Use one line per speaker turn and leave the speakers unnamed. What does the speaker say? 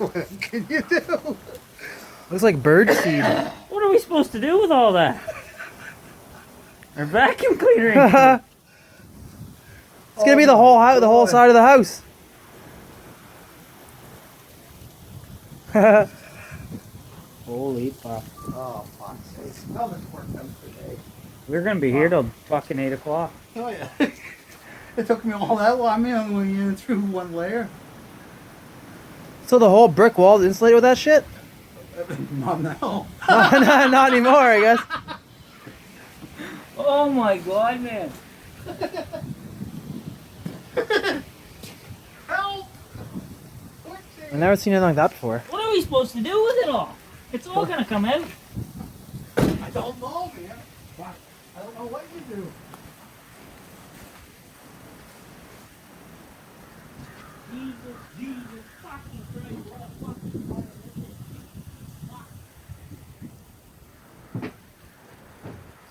What can you do?
Looks like bird seed.
What are we supposed to do with all that? Our vacuum cleaner.
It's gonna be the whole house, the whole side of the house.
Holy fuck.
Oh, fuck's sake. How much work done today?
We're gonna be here till fucking 8 o'clock.
Oh, yeah. It took me all that long. I mean, I'm only in through one layer.
So the whole brick wall is insulated with that shit?
Not now.
Not anymore, I guess.
Oh my god, man.
Help!
I've never seen anything like that before.
What are we supposed to do with it all? It's all gonna come out.
I don't know, man. I don't know what you do.
Jesus